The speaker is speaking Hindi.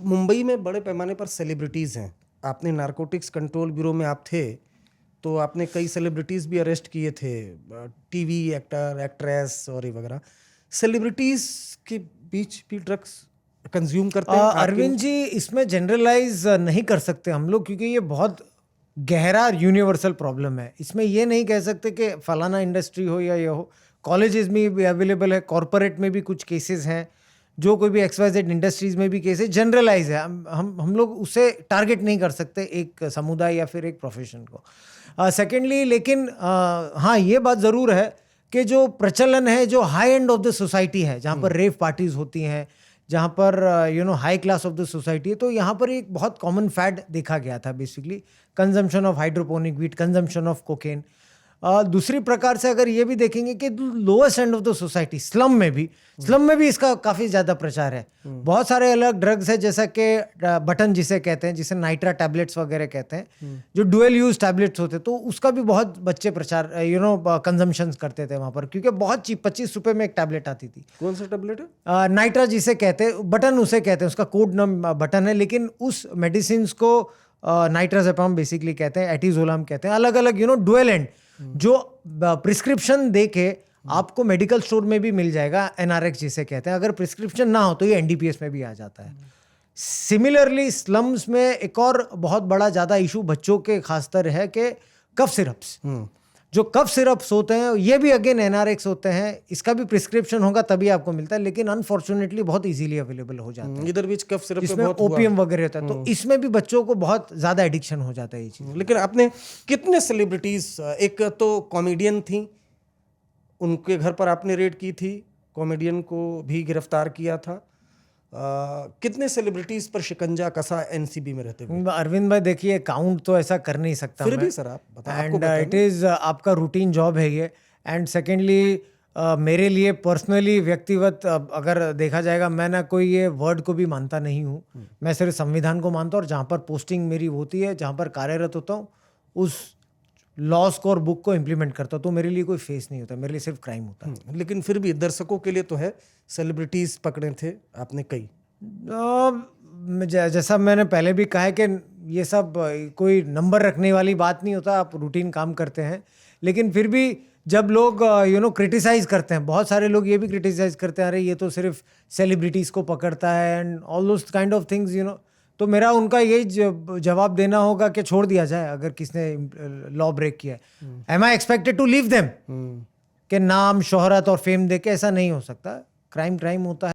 मुंबई में बड़े पैमाने पर सेलिब्रिटीज़ हैं। आपने नारकोटिक्स कंट्रोल ब्यूरो में आप थे, तो आपने कई सेलिब्रिटीज़ भी अरेस्ट किए थे, टीवी एक्टर, एक्ट्रेस और ये वगैरह। सेलिब्रिटीज़ के बीच भी ड्रग्स कंज्यूम करते हैं? अरविंद जी, इसमें जनरलाइज नहीं कर सकते हम लोग, क्योंकि ये बहुत गहरा यूनिवर्सल प्रॉब्लम है। इसमें ये नहीं कह सकते कि फलाना इंडस्ट्री हो या ये हो। कॉलेजेस में भी अवेलेबल है, कॉरपोरेट में भी कुछ केसेस हैं, जो कोई भी XYZ इंडस्ट्रीज में भी केसेस जनरलाइज है। हम लोग उसे टारगेट नहीं कर सकते एक समुदाय या फिर एक प्रोफेशन को। सेकेंडली, लेकिन हाँ, ये बात ज़रूर है कि जो प्रचलन है, जो high end of the society है, जहाँ पर रेव पार्टीज होती हैं, जहाँ पर high class of the society है, तो यहाँ पर एक बहुत कॉमन फैड देखा गया था, basically consumption of hydroponic wheat, consumption of cocaine. दूसरी प्रकार से अगर ये भी देखेंगे कि lowest end of the society, slum में भी इसका काफ़ी ज़्यादा प्रचार है। बहुत सारे अलग ड्रग्स है, जैसा कि बटन जिसे कहते हैं, जिसे नाइट्रा टैबलेट्स वगैरह कहते हैं, जो डुअल यूज टैबलेट्स होते, तो उसका भी बहुत बच्चे प्रचार कंजम्पशन करते थे वहाँ पर, क्योंकि बहुत चीप 25 रुपये में एक टैबलेट आती थी। कौन सा टैबलेट है? नाइट्रा जिसे कहते हैं, बटन उसे कहते हैं, उसका कोड नाम बटन है, लेकिन उस मेडिसिन को नाइट्राजेपाम बेसिकली कहते हैं, एटिजोलाम कहते हैं, अलग अलग डुअल एंड, जो प्रिस्क्रिप्शन दे के आपको मेडिकल स्टोर में भी मिल जाएगा, NRX जिसे कहते हैं। अगर प्रिस्क्रिप्शन ना हो तो ये NDPS में भी आ जाता है। सिमिलरली स्लम्स में एक और बहुत बड़ा ज़्यादा इशू बच्चों के खासतर है कि कफ सिरप्स, जो कफ सिरप्स होते हैं, ये भी अगेन NRX होते हैं। इसका भी प्रिस्क्रिप्शन होगा तभी आपको मिलता है, लेकिन अनफॉर्चुनेटली बहुत इजीली अवेलेबल हो जाता है। इधर बीच कफ सिरप पे इसमें बहुत ओपीएम वगैरह होता है, तो इसमें भी बच्चों को बहुत ज़्यादा एडिक्शन हो जाता है ये चीज़। लेकिन आपने कितने सेलिब्रिटीज, एक तो कॉमेडियन थी, उनके घर पर आपने रेड की थी, कॉमेडियन को भी गिरफ्तार किया था, कितने सेलिब्रिटीज पर शिकंजा कसा NCB में रहते हुए? अरविंद भाई, देखिए, काउंट तो ऐसा कर नहीं सकता फिर मैं, भी सर आप बताएं, एंड इट इज़ आपका रूटीन जॉब है ये। एंड सेकेंडली, मेरे लिए पर्सनली, व्यक्तिगत अगर देखा जाएगा, मैं ना कोई ये वर्ड को भी मानता नहीं हूँ। मैं सिर्फ संविधान को मानता हूँ, और जहाँ पर पोस्टिंग मेरी होती है, जहाँ पर कार्यरत होता हूँ, उस लॉस को और बुक को इम्प्लीमेंट करता हूँ, तो मेरे लिए कोई फेस नहीं होता, मेरे लिए सिर्फ क्राइम होता है। लेकिन फिर भी दर्शकों के लिए तो है, सेलिब्रिटीज पकड़े थे आपने कई। जैसा मैंने पहले भी कहा है कि ये सब कोई नंबर रखने वाली बात नहीं होता, आप रूटीन काम करते हैं। लेकिन फिर भी जब लोग क्रिटिसाइज़ करते हैं, बहुत सारे लोग ये भी क्रिटिसाइज़ करते हैं, अरे ये तो सिर्फ सेलिब्रिटीज़ को पकड़ता है and all those kind of things, तो मेरा उनका यही जवाब देना होगा कि छोड़ दिया जाए अगर किसने लॉ ब्रेक किया है। Am I expected to leave them? कि नाम, शोहरत और फेम देके ऐसा नहीं हो सकता। क्राइम होता है।